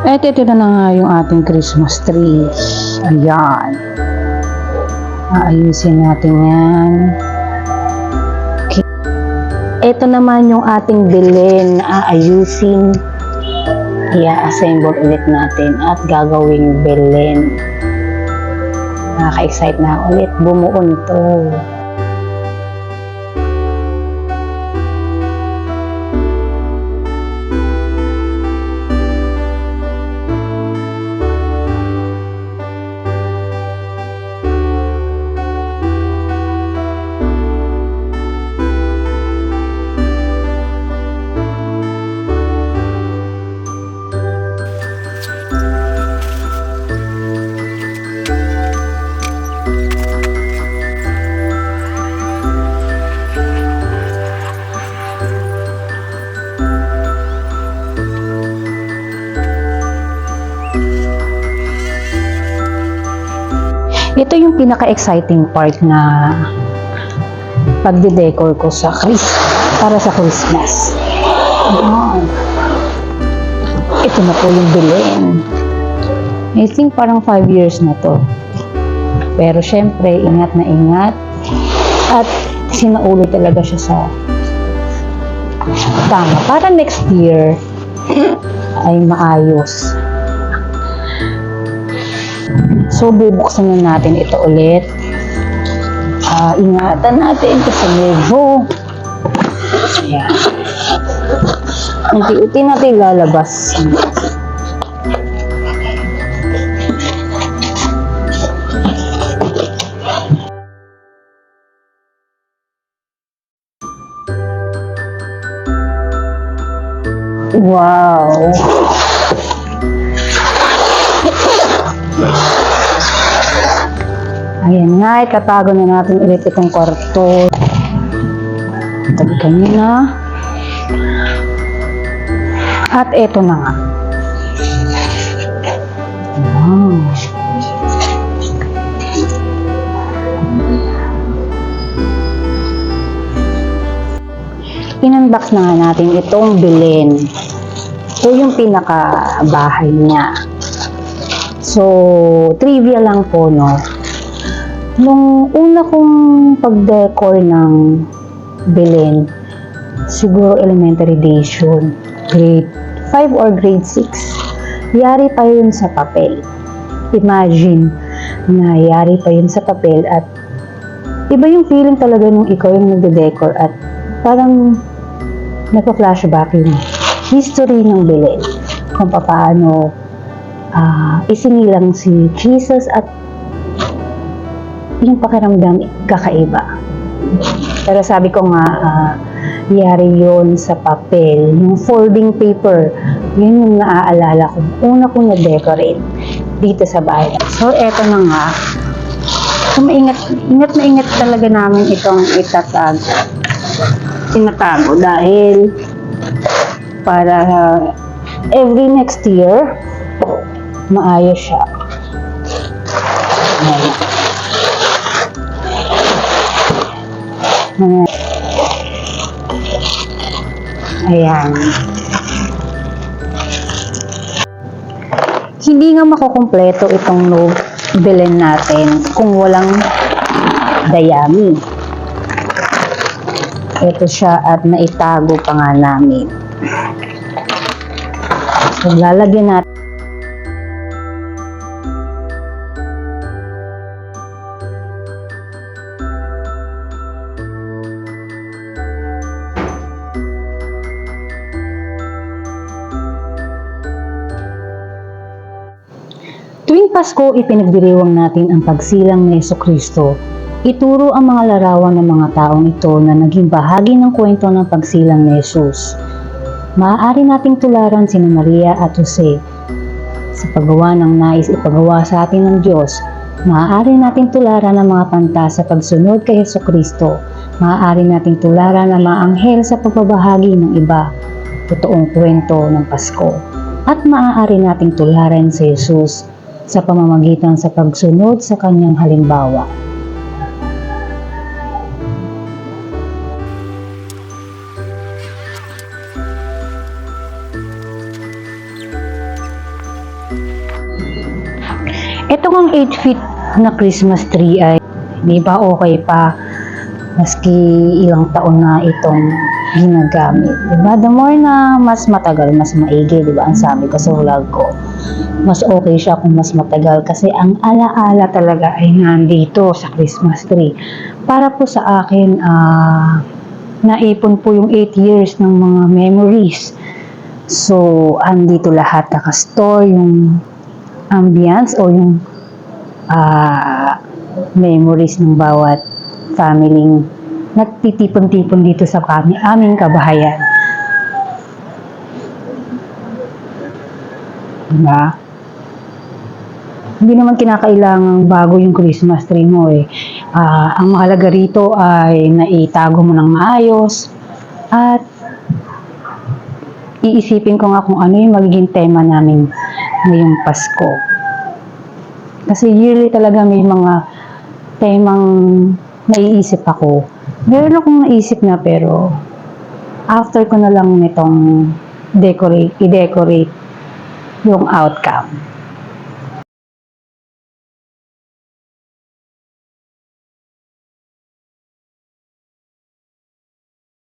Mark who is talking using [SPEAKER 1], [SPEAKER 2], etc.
[SPEAKER 1] At ito na nga yung ating Christmas tree. Ayan. Aayusin natin yan. Okay. Ito naman yung ating Belen na aayusin. I-assemble ulit natin at gagawing Belen. Nakaka-excite na ulit bumuo nito. Ito yung pinaka-exciting part na pagde-decor ko sa para sa Christmas. Ito na po yung Belen. I think parang 5 years na to. Pero syempre, ingat na ingat. At sinaulo talaga siya sa tama. Para next year ay maayos. So, bubuksan na natin ito ulit. Ingatan natin kasi medyo ayan. Unti-unti natin lalabas. Wow! Ayan nga, ikatago na natin ulit itong kwarto. Tabi kanina. At eto na nga. Wow. In-unbox na nga natin itong Belen. Ito yung pinaka-bahay niya. So, trivia lang po, no? Nung una kong pag-decor ng Belen, siguro elementary days yun, grade 5 or grade 6, yari pa yun sa papel. Imagine, na yari pa yun sa papel at iba yung feeling talaga nung ikaw yung nagde-decor at parang nagpa-flashback yung history ng Belen, kung paano isinilang si Jesus at yung pakiramdam kakaiba. Pero sabi ko nga, yari yun sa papel, yung folding paper, yun yung naaalala ko. Una kong na-decorate dito sa bahay. So, eto na nga. So, ingat na ingat talaga namin itong tinatago dahil para every next year, maayos siya. Ayan. Hindi nga makukumpleto itong Belen natin kung walang dayami. Ito siya at naitago pa nga namin. So, lalagyan natin. Tuwing Pasko, ipinagdiriwang natin ang pagsilang ni Jesucristo. Ituro ang mga larawan ng mga taong ito na naging bahagi ng kwento ng pagsilang ni Jesus. Maaari nating tularan sina Maria at Jose sa paggawa ng nais ipagawa sa atin ng Diyos. Maaari nating tularan ang mga panta sa pagsunod kay Jesucristo. Maaari nating tularan ang mga anghel sa pagbabahagi ng iba, totoong kwento ng Pasko. At maaari nating tularan si Jesus sa pamamagitan sa pagsunod sa kanyang halimbawa. Ito ang 8 feet na Christmas tree ay di ba okay pa maski ilang taon na itong ginagamit. Diba? The more na mas matagal, mas maigi, diba? Ang sabi ko sa vlog ko, mas okay siya kung mas matagal kasi ang alaala talaga ay nandito sa Christmas tree. Para po sa akin, naipon po yung 8 years ng mga memories. So, andito lahat nakastore yung ambience o yung memories ng bawat family nagtitipon-tipon dito sa aming kabahayan. Diba? Hindi naman kinakailangang bago yung Christmas tree mo eh. Ang mahalaga rito ay naitago mo ng maayos at iisipin ko nga kung ano yung magiging tema namin ngayong Pasko. Kasi yearly talaga may mga temang naiisip ako. Meron akong naisip na pero after ko na lang nitong i-decorate yung outcome.